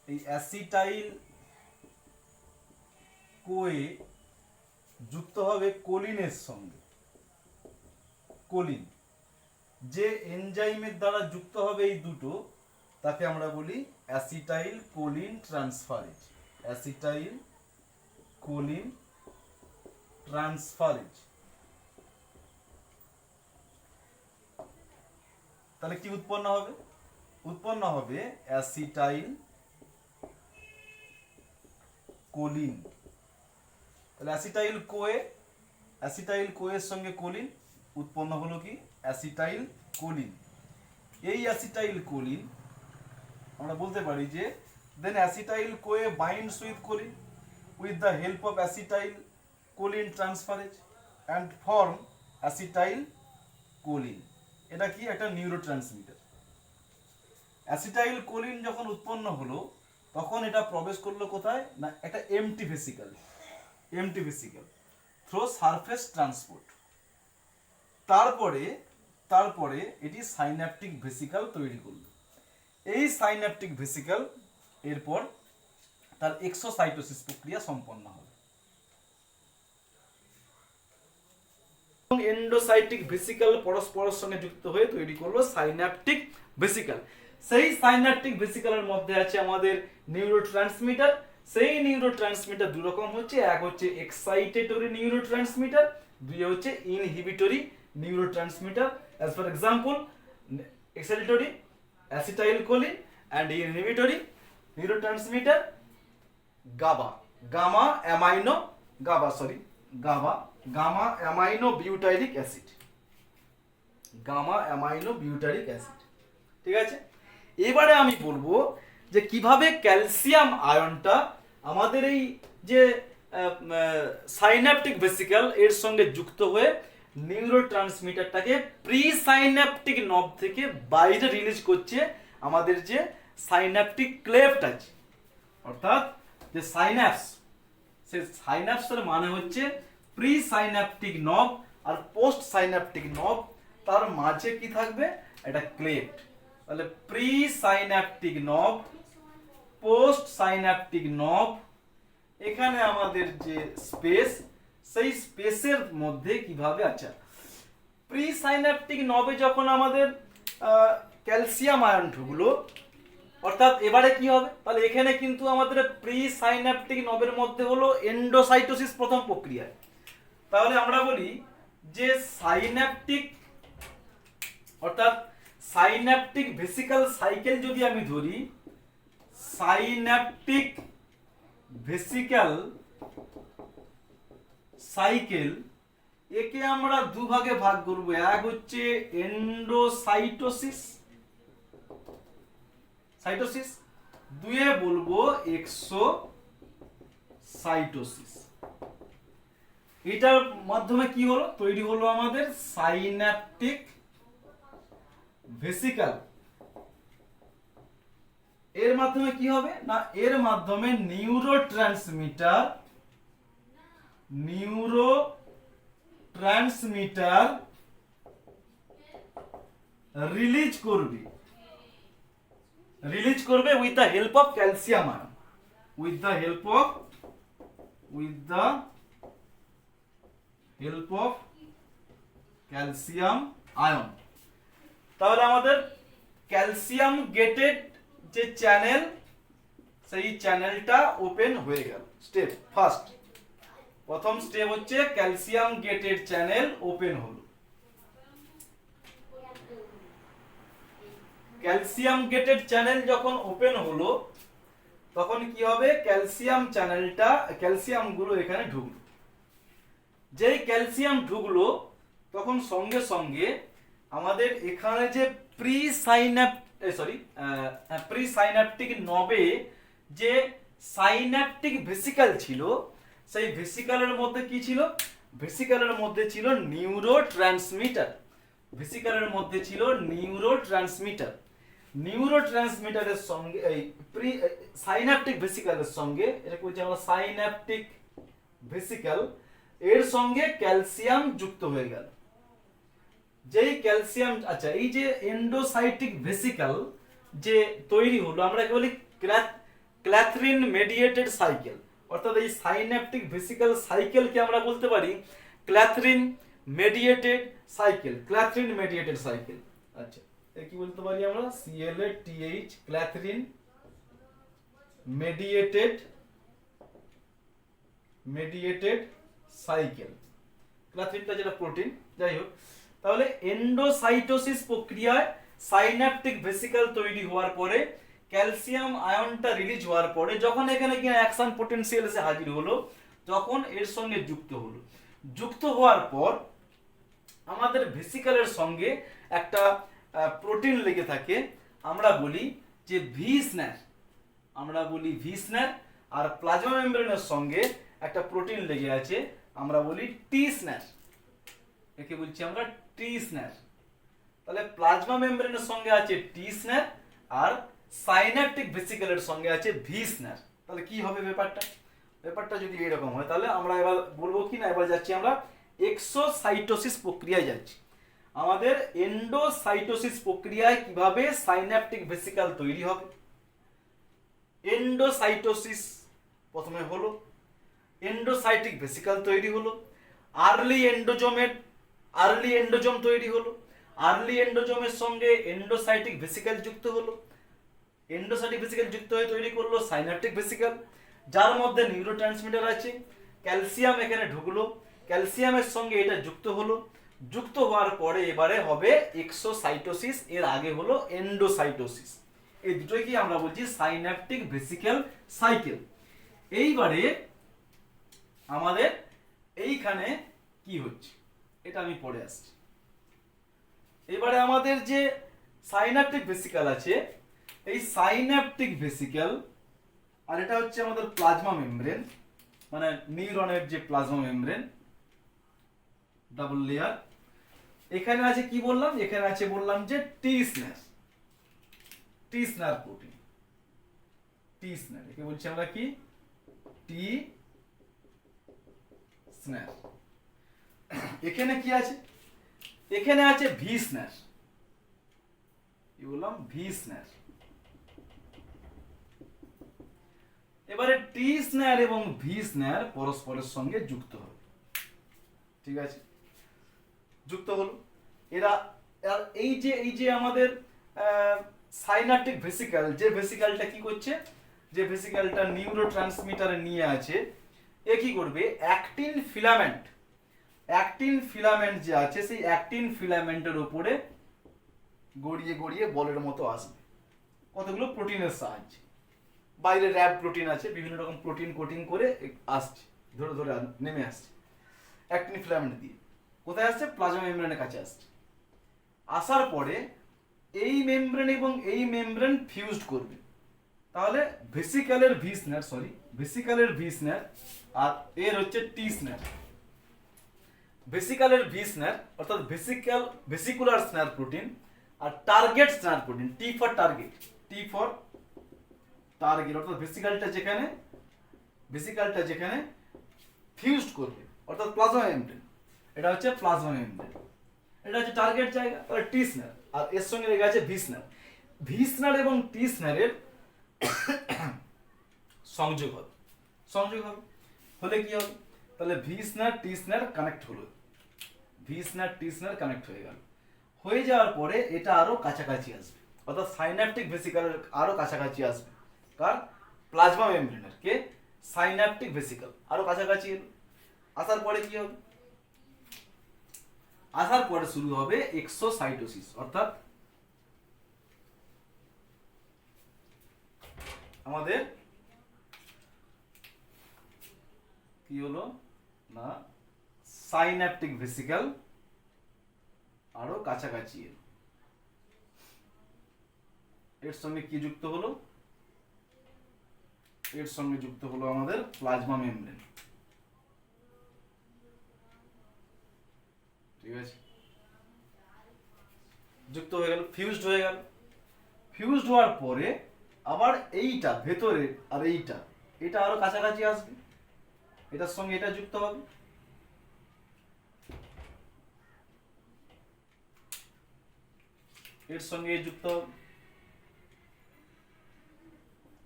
এই অ্যাসিটাইল কোয়ে যুক্ত হবে কোলিনের সঙ্গে, কোলিন যে এনজাইমের দ্বারা যুক্ত হবে এই দুটো, তাকে আমরা বলি acetylcholine transferase, acetylcholine transferase. তাহলে কি উৎপন্ন হবে? উৎপন্ন হবে অ্যাসিটাইল কোলিন। তাহলে অ্যাসিটাইল কোয়ে, অ্যাসিটাইল কোয়ের সঙ্গে কোলিন উৎপন্ন হলো কি? Acetylcholine. এই অ্যাসিটাইল কোলিন আমরা বলতে পারি যে then acetyl CoA binds with choline with the help of acetyl choline transferase and form acetyl choline। এটা কি? একটা নিউরোট্রান্সমিটার। অ্যাসিটাইল কোলিন যখন উৎপন্ন হলো তখন এটা প্রবেশ করলো কোথায় না? একটা empty vesicle, empty vesicle through surface transport. তারপরে এটি সাইন্যাপটিক ভেসিকল তৈরি করলো। এই সাইন্যাপটিক ভেসিকল এরপর তার এক্সোসাইটোসিস প্রক্রিয়া সম্পন্ন হবে। এন্ডোসাইটিক ভেসিকল পরস্পরের সঙ্গে যুক্ত হয়ে তৈরি করলো সাইন্যাপটিক ভেসিকল। সেই সাইন্যাপটিক ভেসিকলের মধ্যে আছে আমাদের নিউরোট্রান্সমিটার। সেই নিউরোট্রান্সমিটার দুই রকম হচ্ছে, এক হচ্ছে এক্সাইটেটরি নিউরোট্রান্সমিটার, দুই হচ্ছে inhibitory neurotransmitter. As for example, excitatory acetylcholine and inhibitory neurotransmitter GABA, gamma amino butyric acid, gamma amino butyric acid। ঠিক আছে, এবারে আমি বলবো যে কিভাবে ক্যালসিয়াম আয়নটা আমাদের এই যে সাইন্যাপটিক ভেসিকল এর সঙ্গে যুক্ত হয়ে নিউরোট্রান্সমিটারটাকে প্রি সাইন্যাপটিক নব থেকে বাইরে রিলিজ করছে আমাদের যে সাইন্যাপটিক ক্লেফট আছে, অর্থাৎ যে সাইন্যাপস, সে সাইন্যাপসের মানে হচ্ছে প্রি সাইন্যাপটিক নব আর পোস্ট সাইন্যাপটিক নব, তার মাঝে কি থাকবে? এটা ক্লেফট। তাহলে প্রি সাইন্যাপটিক নব, পোস্ট সাইন্যাপটিক নব, এখানে আমাদের যে স্পেস, সেই স্পেসের মধ্যে কিভাবে আছে প্রি সাইন্যাপটিক নবে যখন আমাদের ক্যালসিয়াম আয়ন ঢুকলো, অর্থাৎ এবারে কি হবে? তাহলে এখানে কিন্তু আমাদের প্রি সাইন্যাপটিক নবের মধ্যে হলো এন্ডোসাইটোসিস প্রথম প্রক্রিয়া। তাহলে আমরা বলি যে সাইন্যাপটিক, অর্থাৎ সাইন্যাপটিক ভেসিকল সাইকেল যদি আমি ধরি, সাইন্যাপটিক ভেসিকল সাইকেল, একে আমরা দুভাগে ভাগ করব। এক হচ্ছে এন্ডোসাইটোসিস, সাইটোসিস, দুয়ে বলবো এক্সোসাইটোসিস। এটার মাধ্যমে কি হলো? তৈরি হলো আমাদের সাইন্যাপটিক ভেসিকল। এর মাধ্যমে কি হবে না? এর মাধ্যমে নিউরোট্রান্সমিটার রিলিজ করবে with the help of calcium ion, with the help of calcium ion। তাহলে আমাদের ক্যালসিয়াম গেটেড যে চ্যানেল, সেই চ্যানেলটা ওপেন হয়ে গেল। স্টেপ ফার্স্ট, প্রথম স্টেপ হচ্ছে ক্যালসিয়াম গেটেড চ্যানেল ওপেন হলো। ক্যালসিয়াম গেটেড চ্যানেল যখন ওপেন হলো তখন কি হবে, ক্যালসিয়াম চ্যানেলটা, ক্যালসিয়াম গুলো এখানে ঢুকলো। যেই ক্যালসিয়াম ঢুকলো তখন সঙ্গে সঙ্গে আমাদের এখানে যে প্রি সাইন্যাপটিক নবে যে সাইন্যাপটিক ভেসিকল ছিল, সেই ভেসিকলের মধ্যে কি ছিল, ভেসিকলের মধ্যে ছিল নিউরো ট্রান্সমিটার। ভেসিকলের মধ্যে ছিল নিউরো ট্রান্সমিটার। নিউরো ট্রান্সমিটারের সঙ্গে এই প্রি সাইন্যাপটিক ভেসিকলের সঙ্গে, এটা বলছি আমরা সাইন্যাপটিক ভেসিকল, এর সঙ্গে ক্যালসিয়াম যুক্ত হয়ে গেল। যেই ক্যালসিয়াম, আচ্ছা এই যে এন্ডোসাইটিক ভেসিকল যে তৈরি হলো, আমরা একে বলি ক্ল্যাথরিন মেডিয়েটেড সাইকেল, অর্থাৎ এই সাইন্যাপটিক ভেসিকল সাইকেলকে আমরা বলতে পারি ক্ল্যাথরিন মেডিয়েটেড সাইকেল। ক্ল্যাথরিন মেডিয়েটেড সাইকেল, আচ্ছা কি বলতে পারি আমরা, CLATH, ক্ল্যাথরিন মেডিয়েটেড সাইকেল। ক্ল্যাথরিনটা যেটা প্রোটিন, যাই হোক। তাহলে এন্ডোসাইটোসিস প্রক্রিয়ায় সাইন্যাপটিক ভেসিকল তৈরি হওয়ার পরে ক্যালসিয়াম আয়নটা রিলিজ হওয়ার পরে যখন এখানে কি অ্যাকশন পটেনশিয়াল এসে হাজির হলো, তখন এর সঙ্গে যুক্ত হলো। যুক্ত হওয়ার পর আমাদের ভেসিকলের সঙ্গে একটা প্রোটিন লেগে থাকে, আমরা বলি যে ভিসনার, আমরা বলি ভিসনার। আর প্লাজমা মেমব্রেনের সঙ্গে একটা প্রোটিন লেগে আছে, আমরা বলি টিসনার, একে বলছি আমরা টিসনার। তাহলে প্লাজমা মেমব্রেনের সঙ্গে আছে টিসনার আর সাইন্যাপটিক ভেসিকলের সঙ্গে আছে ভিসনার। তাহলে কি হবে ব্যাপারটা যদি এরকম হয়, তাহলে আমরা এবার বলবো কি না, এবার যাচ্ছি আমরা এক্সোসাইটোসিস প্রক্রিয়ায় যাচ্ছি। আমাদের এন্ডোসাইটোসিস প্রক্রিয়ায় কিভাবে সাইন্যাপটিক ভেসিকল তৈরি হবে। এন্ডোসাইটোসিস প্রথমে হলো, এন্ডোসাইটিক ভেসিকল তৈরি হলো, আর্লি এন্ডোজোম তৈরি হলো, আর্লি এন্ডোজোমের সঙ্গে এন্ডোসাইটিক ভেসিকল যুক্ত হলো, এন্ডোসাইটিক ভেসিকল যুক্ত হয়ে তৈরি করলো সাইন্যাপটিক ভেসিকল, যার মধ্যে নিউরোট্রান্সমিটার আছে। ক্যালসিয়াম এখানে ঢুকলো, ক্যালসিয়ামের সঙ্গে এটা যুক্ত হলো, যুক্ত হওয়ার পরে এবারে হবে এক্সোসাইটোসিস, এর আগে হলো এন্ডোসাইটোসিস। এই দুটোই কি আমরা বলছি সাইন্যাপটিক ভেসিকল সাইকেল। এইবারে আমাদের এইখানে কি হচ্ছে এটা আমি পড়ে আসছি। এবারে আমাদের যে সাইন্যাপটিক ভেসিকল আছে, এই সাইন্যাপটিক ভেসিকল, আর এটা হচ্ছে আমাদের প্লাজমা মেমব্রেন, মানে নিউরনের যে প্লাজমা মেমব্রেন ডাবল লেয়ার। এখানে আছে কি বললাম, এখানে আছে বললাম যে টিসনার প্রোটিন, টিসনার, একে বলছি আমরা কি টিসনার। এখানে কি আছে, এখানে আছে ভিসনার, কি বললাম ভিসনার। এবারে টিসনার এবং ভিসনার পরস্পরের সঙ্গে যুক্ত হবে, ঠিক আছে, যুক্ত হলো। এরা এই যে আমাদের সাইন্যাপটিক ভেসিকল, যে ভেসিকলটা কি করছে, যে ভেসিকলটা নিউরো ট্রান্সমিটারে নিয়ে আছে, এ কি করবে, অ্যাক্টিন ফিলামেন্ট যে আছে, সেই অ্যাক্টিন ফিলামেন্টের উপরে গড়িয়ে গড়িয়ে বলের মতো আসবে কতগুলো প্রোটিনের সাহায্যে। বাইরে র্যাব প্রোটিন আছে, বিভিন্ন রকম প্রোটিন কোটিং করে আসছে, ধরে ধরে নেমে আসছে অ্যাক্টিন ফিলামেন্ট দিয়ে। কোথায় আসছে, প্লাজমা মেমব্রেনের কাছে আসছে। আসার পরে এই মেমব্রেন এবং এই মেমব্রেন ফিউজড করবে। তাহলে ভেসিকলের ভিসনার আর এর হচ্ছে টিসনার। ভেসিকলের ভিসনার অর্থাৎ ভেসিকুলার স্নার প্রোটিন আর target SNARE protein, T for target অর্থাৎ ভেসিকলটা যেখানে ফিউজড করবে অর্থাৎ প্লাজমা মেমব্রেন, এটা হচ্ছে প্লাজমা মেমব্রেন, এটা হচ্ছে টার্গেট জায়গা, তাহলে টিসনার। আর এর সঙ্গে লেগে আছে ভিসনার এবং টিসনারের সংযোগ হবে হলে কি হবে, তাহলে ভিসনার টিসনার কানেক্ট হলো, ভিসনার টিসনার কানেক্ট হয়ে গেল। হয়ে যাওয়ার পরে এটা আরো কাছাকাছি আসবে, অর্থাৎ সাইন্যাপটিক ভেসিকলের আরো কাছাকাছি আসবে। কার? প্লাজমা মেমব্রেনের। কে? সাইন্যাপটিক ভেসিকল আরো কাছাকাছি এলো। আসার পরে কি হবে? আসার পরে শুরু হবে এক্সোসাইটোসিস, অর্থাৎ আমাদের কি হলো না সাইন্যাপটিক ভেসিকল আরো কাছাকাছি এলো। এর সঙ্গে কি যুক্ত হলো? এর সঙ্গে যুক্ত হলো আমাদের প্লাজমা মেমব্রেন। ঠিক আছে, যুক্ত হয়ে গেল, ফিউজড হয়ে গেল। ফিউজড হওয়ার পরে আবার এইটা ভেতরে আর এটা আরো কাছাকাছি আসবে, এটার সঙ্গে এটা যুক্ত হবে। এর সঙ্গে যুক্ত হবে।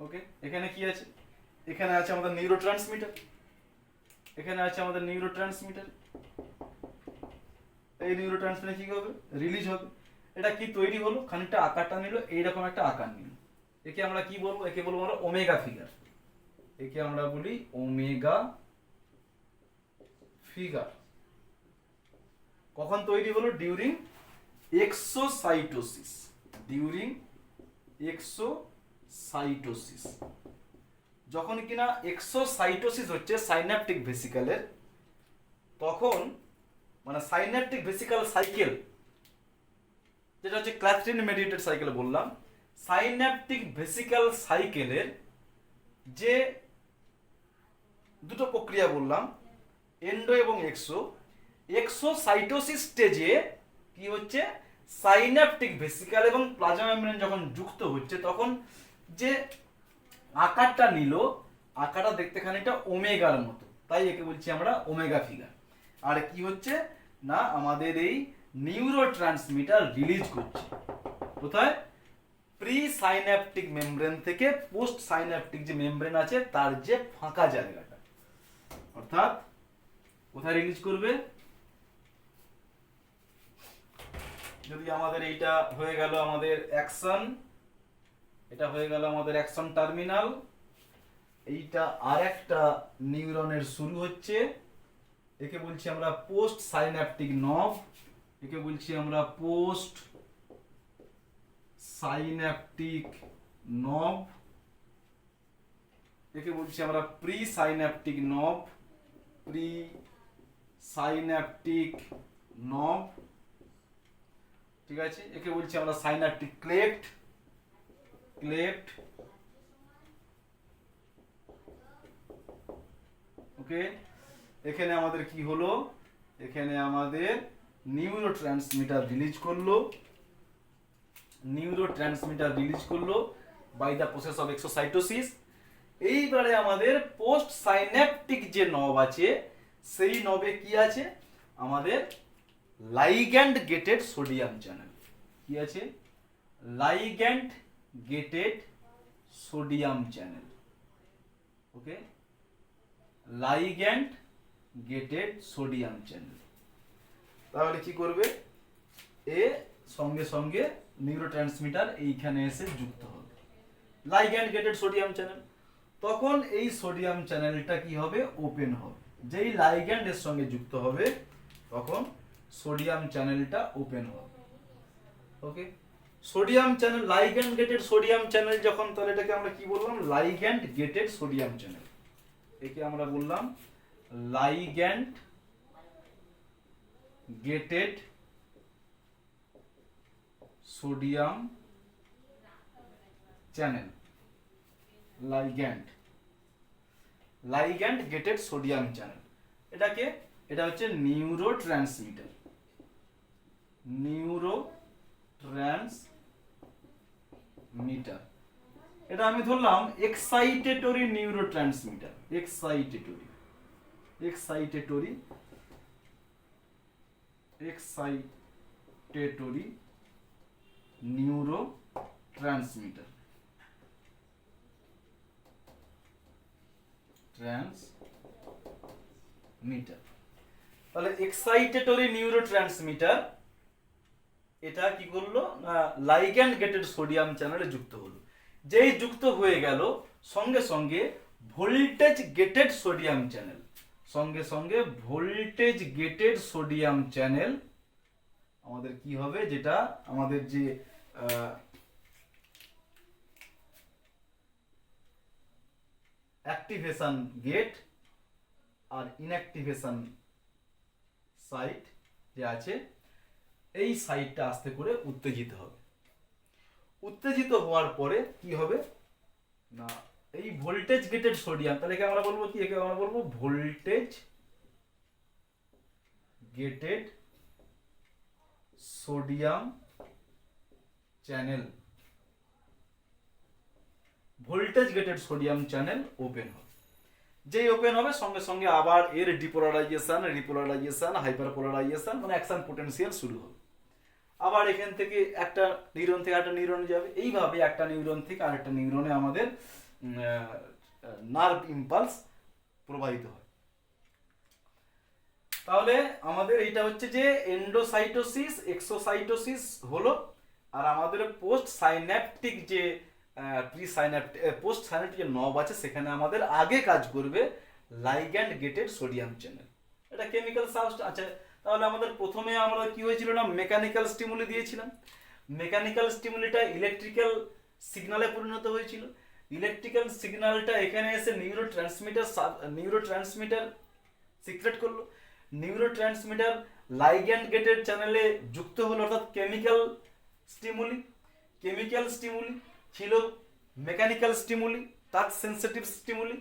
ওকে, এখানে কি আছে? এখানে আছে আমাদের নিউরোট্রান্সমিটার। এখানে আছে আমাদের নিউরোট্রান্সমিটার। এই নিউরোট্রান্সমিটার কি হবে? রিলিজ হবে। এটা কি তৈরি হলো? খানিকটা আকারটা নিল, এইরকম একটা আকার নিল। একে আমরা কি বলবো? একে বলবো আমরা ওমেগা ফিগার। একে আমরা বলি ওমেগা ফিগার। কখন তৈরি হলো? During exocytosis. ডিউরিং এক্সোসাইটোসিস, যখন কিনা এক্সোসাইটোসিস হচ্ছে সাইন্যাপটিক ভেসিকলের, তখন মানে সাইন্যাপটিক ভেসিকল সাইকেল, যেটা হচ্ছে ক্ল্যাথরিন মেডিয়েটেড সাইকেল বললাম, সাইন্যাপটিক ভেসিকল সাইকেলের যে দুটো প্রক্রিয়া বললাম, এন্ডো এবং এক্সোসাইটোসিস স্টেজে কি হচ্ছে? সাইন্যাপটিক ভেসিকল এবং প্লাজমা মেমব্রেন যখন যুক্ত হচ্ছে, তখন যে আকারটা নিল, আকারটা দেখতে খানিকটা ওমেগার মতো, তাই একে বলছি আমরা ওমেগা ফিগার। আর কি হচ্ছে না আমাদের এই নিউরোট্রান্সমিটার রিলিজ করছে কোথায়? প্রি সাইন্যাপটিক মেমব্রেন থেকে পোস্ট সাইন্যাপটিক যে মেমব্রেন আছে তার যে ফাঁকা জায়গাটা, অর্থাৎ কোথায় রিলিজ করবে? যদি আমাদের এইটা হয়ে গেল আমাদের অ্যাকশন, এটা হয়ে গেল আমাদের অ্যাকশন টার্মিনাল, এইটা আর একটা নিউরনের শুরু হচ্ছে, একে বলছি আমরা পোস্ট সাইন্যাপটিক নব, একে বলছি আমরা পোস্ট সাইন্যাপটিক নব, একে বলছি আমরা প্রি সাইন্যাপটিক নব, প্রি সাইন্যাপটিক নব। ঠিক আছে, একে বলছি আমরা সাইন্যাপটিক ক্লেফট, ক্লেফট। ওকে, এখানে আমাদের কি হলো? এখানে আমাদের নিউরোট্রান্সমিটার রিলিজ করলো, নিউরোট্রান্সমিটার রিলিজ করলো by the process of exocytosis. এইবারে আমাদের পোস্ট সাইন্যাপটিক যে নব আছে, সেই নবে কি আছে? আমাদের লাইগ্যান্ড গেটেড সোডিয়াম চ্যানেল। কি আছে? লাইগ্যান্ড গেটেড সোডিয়াম চ্যানেল। ওকে, লাইগ্যান্ড গেটেড সোডিয়াম চ্যানেল। তাহলে কি করবে? এ সঙ্গে সঙ্গে নিউরোট্রান্সমিটার এইখানে এসে যুক্ত হবে, লাইগ্যান্ড গেটেড সোডিয়াম চ্যানেল। তখন এই সোডিয়াম চ্যানেলটা কি হবে? ওপেন হবে। যেই লাইগ্যান্ড এর সঙ্গে যুক্ত হবে তখন সোডিয়াম চ্যানেলটা ওপেন হবে। Okay, sodium channel, ligand gated sodium channel যখন, তাহলে এটাকে আমরা কি বললাম? Ligand gated sodium channel. একে আমরা বললাম ligand gated sodium channel. Ligand gated sodium channel. এটাকে, এটা হচ্ছে নিউরোট্রান্সমিটার, নিউরোট্রান্সমিটার। এটা আমি ধরলাম এক্সাইটেটরি নিউরোট্রান্সমিটার, এক্সাইটেটরি নিউরোট্রান্সমিটার। তাহলে এক্সাইটেটরি নিউরোট্রান্সমিটার এটা কি করলো না লাইগ্যান্ড গেটেড সোডিয়াম চ্যানেলে যুক্ত হলো। যেই যুক্ত হয়ে গেল সঙ্গে সঙ্গে ভোল্টেজ গেটেড সোডিয়াম চ্যানেল, সঙ্গে সঙ্গে ভোল্টেজ গেটেড সোডিয়াম চ্যানেল আমাদের কি হবে, যেটা আমাদের যে অ্যাক্টিভেশন গেট আর ইনঅ্যাক্টিভেশন সাইট যে আছে, এই সাইটটা আস্তে করে উত্তেজিত হবে। উত্তেজিত হওয়ার পরে কি হবে না এই ভোল্টেজ গেটেড সোডিয়াম, তাহলে একে আমরা বলবো কি, একে আমরা বলবো voltage gated sodium channel. Voltage gated sodium channel open হবে। যেই ওপেন হবে সঙ্গে সঙ্গে আবার এর ডিপোলারাইজেশন, রিপোলারাইজেশন, হাইপারপোলারাইজেশন মানে অ্যাকশন পোটেনশিয়াল শুরু হবে। আবার এখান থেকে একটা নিউরন থেকে একটা নিউরনে যাবে, এইভাবে একটা নিউরন থেকে আরেকটা নিউরনে আমাদের নার্ভ ইম্পালস প্রবাহিত হয়। তাহলে আমাদের এইটা হচ্ছে যে এন্ডোসাইটোসিস, এক্সোসাইটোসিস হলো, আর আমাদের পোস্ট সাইন্যাপটিক যে পোস্ট সাইন্যাপটিক যে নব আছে সেখানে আমাদের আগে কাজ করবে লাইগ্যান্ড গেটেড সোডিয়াম চ্যানেল। এটা কেমিক্যাল সাবস্টেন্স। আচ্ছা, তাহলে আমাদের প্রথমে আমরা কি হয়েছিল না মেকানিক্যাল স্টিমুলি দিয়েছিলাম। মেকানিক্যাল স্টিমুলিটা ইলেকট্রিক্যাল সিগনালে পরিণত হয়েছিল। ইলেকট্রিক্যাল সিগন্যালটা এখানে এসে নিউরোট্রান্সমিটার সিক্রেট করলো। নিউরোট্রান্সমিটার লাইগ্যান্ড গেটেড চ্যানেলে যুক্ত হলো, অর্থাৎ কেমিক্যাল স্টিমুলি। কেমিক্যাল স্টিমুলি ছিল mechanical stimuli, touch sensitive stimuli,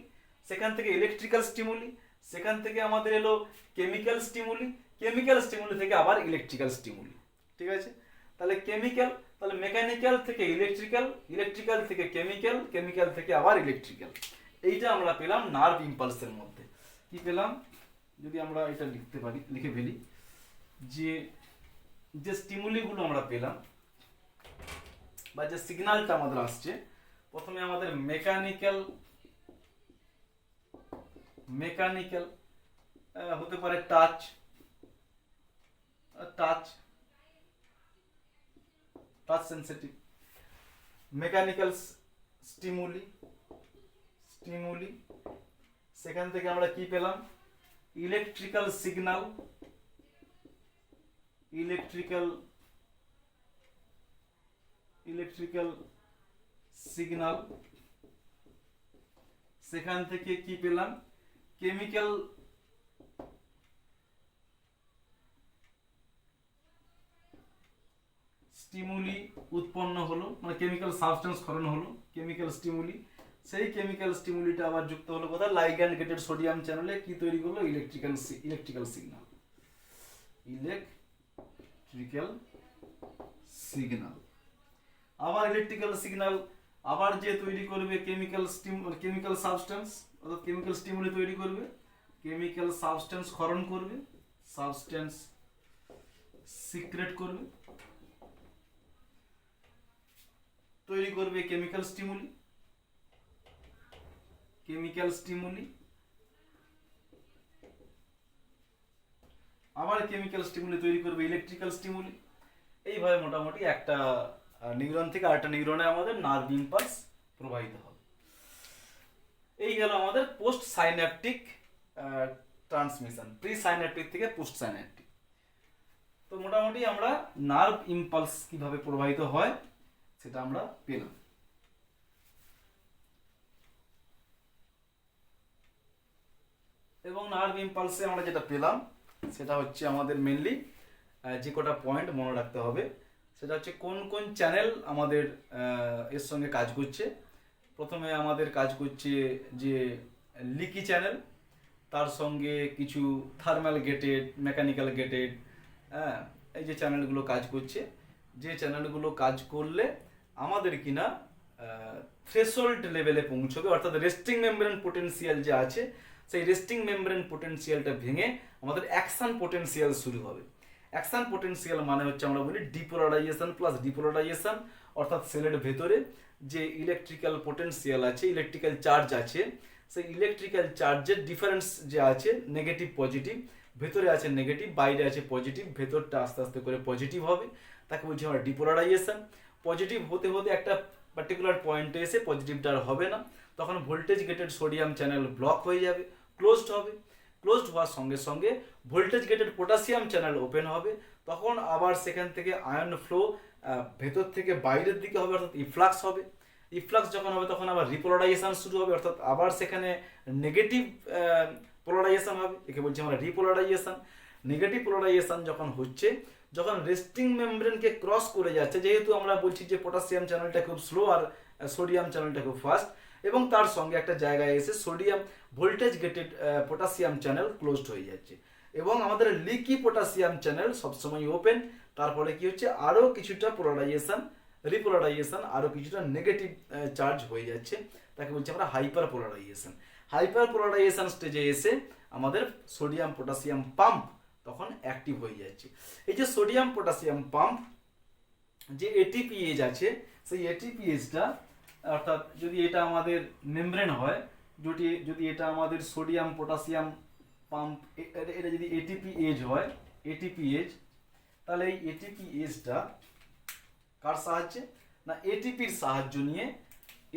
সেখান থেকে ইলেকট্রিক্যাল স্টিমুলি, সেখান থেকে আমাদের এলো কেমিক্যাল স্টিমুলি, কেমিক্যাল স্টিমুলি থেকে আবার ইলেকট্রিক্যাল স্টিমুলি। ঠিক আছে, তাহলে কেমিক্যাল, তাহলে মেকানিক্যাল থেকে ইলেকট্রিক্যাল, ইলেকট্রিক্যাল থেকে কেমিক্যাল, কেমিক্যাল থেকে আবার ইলেকট্রিক্যাল। এইটা আমরা পেলাম নার্ভ ইম্পালসের মধ্যে। কি পেলাম, যদি আমরা এটা লিখতে পারি, লিখে ফেলি, যে যে স্টিমুলিগুলো আমরা পেলাম বা যে সিগন্যালটা আমাদের আসছে, প্রথমে আমাদের মেকানিক্যাল হতে পারে টাচ সেন্সিটিভ, মেকানিক্যাল স্টিমুলি, সেখান থেকে আমরা কি পেলাম ইলেকট্রিক্যাল সিগন্যাল, সেখান থেকে কি পেলাম কেমিক্যাল স্টিমুলি উৎপন্ন হলো, মানে কেমিক্যাল সাবস্টেন্স ক্ষরণ হলো, কেমিক্যাল স্টিমুলি। সেই কেমিক্যাল স্টিমুলিটা আবার যুক্ত হলো কোথায়, লাইগ্যান্ড গেটেড সোডিয়াম চ্যানেলে। কি তৈরি করলো, ইলেকট্রিক্যাল সিগন্যাল, আবার ইলেকট্রিক্যাল সিগন্যাল আবার যে তৈরি করবে কেমিক্যাল সাবস্টেন্স, অর্থাৎ কেমিক্যাল স্টিমুলি তৈরি করবে, কেমিক্যাল সাবস্টেন্স ক্ষরণ করবে, সাবস্টেন্স সিক্রেট করবে, তৈরি করবে কেমিক্যাল স্টিমুলি, আবার কেমিক্যাল স্টিমুলি তৈরি করবে ইলেকট্রিক্যাল স্টিমুলি। এইভাবে মোটামুটি একটা নিউরন থেকে আরেকটা নিউরনে আমাদের নার্ভ ইম্পালস প্রবাহিত হবে। এই গেল আমাদের post synaptic transmission, pre synaptic থেকে পোস্ট সাইন্যাপটিক। তো মোটামুটি আমরা নার্ভ ইম্পালস কিভাবে প্রবাহিত হয় সেটা আমরা পেলাম। এবং নার্ভ ইম্পালসে আমরা যেটা পেলাম সেটা হচ্ছে আমাদের মেনলি যে কটা পয়েন্ট মনে রাখতে হবে, সেটা হচ্ছে কোন কোন চ্যানেল আমাদের এর সঙ্গে কাজ করছে। প্রথমে আমাদের কাজ করছে যে লিকি চ্যানেল, তার সঙ্গে কিছু থার্মাল গেটেড, মেকানিক্যাল গেটেড, এই যে চ্যানেলগুলো কাজ করছে। যে চ্যানেলগুলো কাজ করলে আমাদের কিনা থ্রেশহোল্ড লেভেলে পৌঁছবে, অর্থাৎ রেস্টিং মেমব্রেন পোটেনশিয়াল যে আছে সেই রেস্টিং মেমব্রেন পোটেনশিয়ালটা ভেঙে আমাদের অ্যাকশন পোটেনশিয়াল শুরু হবে। অ্যাকশন পোটেনশিয়াল মানে হচ্ছে আমরা বলি ডিপোলারাইজেশন প্লাস ডিপোলারাইজেশন, অর্থাৎ সেলের ভেতরে যে ইলেকট্রিক্যাল পোটেনশিয়াল আছে, ইলেকট্রিক্যাল চার্জ আছে, সেই ইলেকট্রিক্যাল চার্জের ডিফারেন্স যে আছে নেগেটিভ পজিটিভ, ভেতরে আছে নেগেটিভ, বাইরে আছে পজিটিভ, ভেতরটা আস্তে আস্তে করে পজিটিভ হবে, তাকে বলছি আমরা ডিপোলারাইজেশন। পজিটিভ হতে হতে একটা পার্টিকুলার পয়েন্টে এসে পজিটিভটা আর হবে না, তখন voltage gated sodium channel block হয়ে যাবে, ক্লোজড হবে। ক্লোজড হওয়ার সঙ্গে সঙ্গে voltage gated potassium channel open হবে, তখন আবার সেখান থেকে আয়ন ফ্লো ভেতর থেকে বাইরের দিকে হবে, অর্থাৎ ইফ্লাক্স হবে। ইফ্লাক্স যখন হবে তখন আবার রিপোলারাইজেশন শুরু হবে, অর্থাৎ আবার সেখানে নেগেটিভ পোলারাইজেশন হবে, একে বলছি আমরা রিপোলারাইজেশন। নেগেটিভ পোলারাইজেশন যখন হচ্ছে, যখন রেস্টিং মেমব্রেনকে ক্রস করে যাচ্ছে, যেহেতু আমরা বলছি যে পটাশিয়াম চ্যানেলটা খুব স্লো আর সোডিয়াম চ্যানেলটা খুব ফাস্ট, এবং তার সঙ্গে একটা জায়গায় এসে sodium voltage gated potassium channel closed হয়ে যাচ্ছে, এবং আমাদের লিকি পটাশিয়াম চ্যানেল সবসময় ওপেন। তারপরে কি হচ্ছে, আরও কিছুটা পোলারাইজেশন, রিপোলারাইজেশন, আরও কিছুটা নেগেটিভ চার্জ হয়ে যাচ্ছে, তাকে বলছি আমরা হাইপার পোলারাইজেশন। হাইপার পোলারাইজেশন স্টেজে এসে আমাদের সোডিয়াম পটাশিয়াম পাম্প তখন অ্যাক্টিভ হয়ে যাচ্ছে। এই যে সোডিয়াম পটাশিয়াম পাম্প, যে এটিপিএইচ আছে, সেই এটিপিএইচটা, অর্থাৎ যদি এটা আমাদের মেমব্রেন হয়, যদি এটা আমাদের সোডিয়াম পটাশিয়াম পাম্প, এটা যদি এটিপিএইচ হয়, এটিপিএইচ, তাহলে এই এটিপিএইচটা কার সাহায্যে, না এটিপির সাহায্য নিয়ে,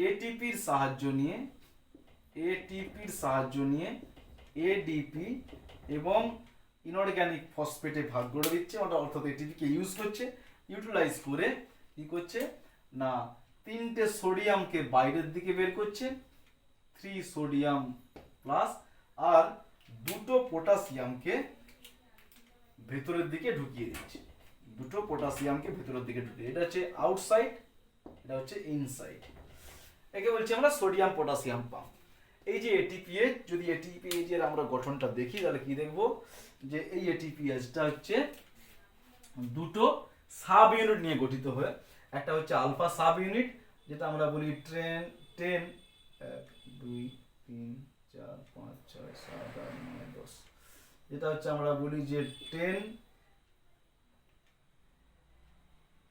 এটিপির সাহায্য নিয়ে এডিপি এবং ইনঅর্গানিক ফসফেটে ভাগ করে দিচ্ছে, অর্থাৎ এটিপিকে ইউজ করছে, ইউটিলাইজ করে কি করছে না 3টে সোডিয়ামকে বাইরের দিকে বের করছে, 3 সোডিয়াম প্লাস, আর 2টো পটাশিয়ামকে ভেতরের দিকে ঢুকিয়ে দিচ্ছে, 2টো পটাশিয়ামকে ভেতরের দিকে ঢুকিয়ে, এটা হচ্ছে আউটসাইড, এটা হচ্ছে ইনসাইড, একে বলছি আমরা সোডিয়াম পটাশিয়াম পাম্প। এই যে এটিপিএইচ, যদি এটিপিএইচ এর আমরা গঠনটা দেখি তাহলে কি দেখব, যে এই এটিপিএইচটা হচ্ছে 2টো সাব ইউনিট নিয়ে গঠিত হয়ে, একটা হচ্ছে আলফা সাব ইউনিট, যেটা আমরা বলি 10 1 2 3 4 5 6 7 8 9 10, যেটা হচ্ছে আমরা বলি যে 10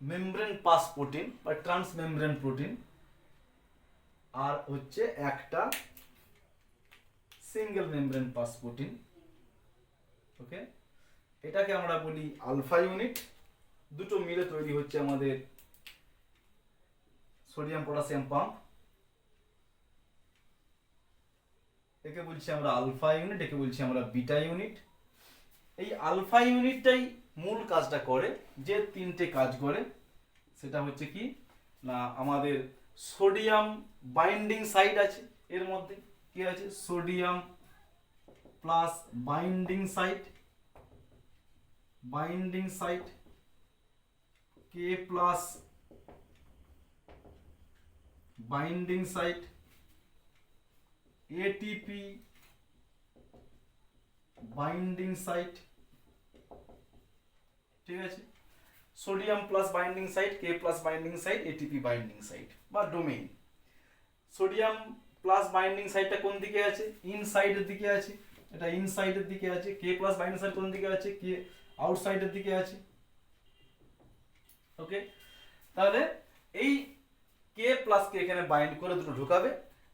মেমব্রেন পাস প্রোটিন বা ট্রান্স মেমব্রেন প্রোটিন, আর হচ্ছে একটা সিঙ্গেল মেমব্রেন পাস প্রোটিন। ওকে, এটাকে আমরা বলি আলফা ইউনিট। দুটো মিলে তৈরি হচ্ছে আমাদের সোডিয়াম পটাশিয়াম পাম্প, একে বলছি আমরা আলফা ইউনিট, একে বলছি আমরা বিটা ইউনিট। এই আলফা ইউনিটটাই মূল কাজটা করে, যে 3টে কাজ করে, সেটা হচ্ছে কি না আমাদের সোডিয়াম বাইন্ডিং সাইট আছে, এর মধ্যে কি আছে, sodium plus binding site, K plus binding site, ATP binding site, ঠিক আছে, sodium plus binding site, K plus binding site, ATP binding site বা ডোমেইন। সোডিয়াম প্লাস বাইন্ডিং সাইটটা কোন দিকে আছে, ইনসাইডের দিকে আছে, এটা ইনসাইডের দিকে আছে। কে প্লাস বাইন্ডিং সাইট কোন দিকে আছে, কে আউটসাইডের দিকে আছে। ওকে, তাহলে এই কে প্লাস কে এখানে বাইন্ড করে দুটো ঢোকাবে,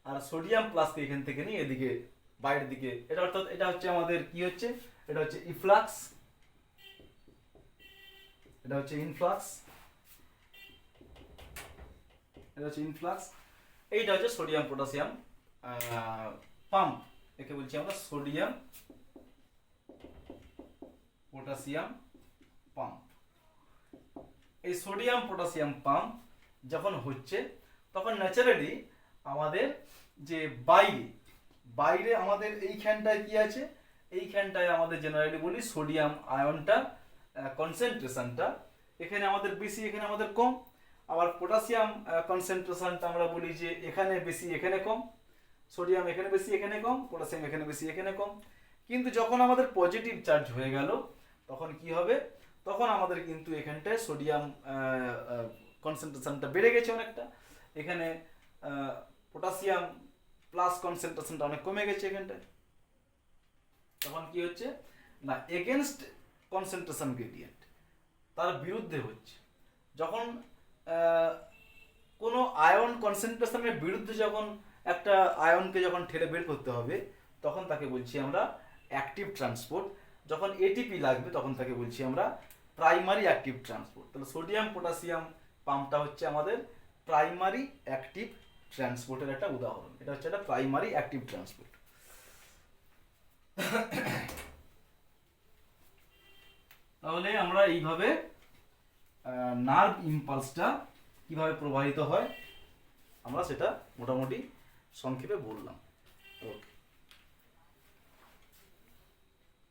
আর সোডিয়াম প্লাস কে এখান থেকে নিয়ে এদিকে বাইরের দিকে, এটা অর্থাৎ এটা হচ্ছে আমাদের কি হচ্ছে, এটা হচ্ছে ইফ্লাক্স, এটা হচ্ছে ইনফ্লাক্স, এটা হচ্ছে ইনফ্লাক্স। এইটা হচ্ছে সোডিয়াম পটাশিয়াম পাম্প, একে বলছি আমরা সোডিয়াম পটাশিয়াম পাম্প। এই সোডিয়াম পটাশিয়াম পাম্প যখন হচ্ছে, তখন ন্যাচারালি আমাদের যে বাইরে আমাদের এইখানটায় কি আছে, এইখানটায় আমাদের জেনারেলি বলি সোডিয়াম আয়নটা কনসেন্ট্রেশনটা এখানে আমাদের বেশি, এখানে আমাদের কম। আবার পটাশিয়াম কনসেন্ট্রেশনটা আমরা বলি যে এখানে বেশি, এখানে কম। সোডিয়াম এখানে বেশি, এখানে কম, পটাশিয়াম এখানে বেশি, এখানে কম। কিন্তু যখন আমাদের পজিটিভ চার্জ হয়ে গেল, তখন কি হবে, তখন আমাদের কিন্তু এখানটায় সোডিয়াম কনসেন্ট্রেশনটা বেড়ে গেছে অনেকটা, এখানে পটাশিয়াম প্লাস কনসেন্ট্রেশনটা অনেক কমে গেছে এখানটায়। তখন কি হচ্ছে না এগেনস্ট কনসেন্ট্রেশন গ্রেডিয়েন্ট, তার বিরুদ্ধে হচ্ছে। যখন কোনো আয়ন কনসেন্ট্রেশনের বিরুদ্ধে যখন একটা আয়নকে যখন ঠেলে বের করতে হবে, তখন তাকে বলছি আমরা অ্যাক্টিভ ট্রান্সপোর্ট। যখন এটিপি লাগবে তখন তাকে বলছি আমরা প্রাইমারি অ্যাক্টিভ ট্রান্সপোর্ট। তাহলে সোডিয়াম পটাশিয়াম পাম্পটা হচ্ছে আমাদের প্রাইমারি অ্যাক্টিভ ট্রান্সপোর্টের একটা উদাহরণ। এটা হচ্ছে একটা প্রাইমারি অ্যাক্টিভ ট্রান্সপোর্ট। তাহলে আমরা এইভাবে নার্ভ ইম্পালসটা কিভাবে প্রবাহিত হয় আমরা সেটা মোটামুটি সংক্ষেপে বললাম। ওকে।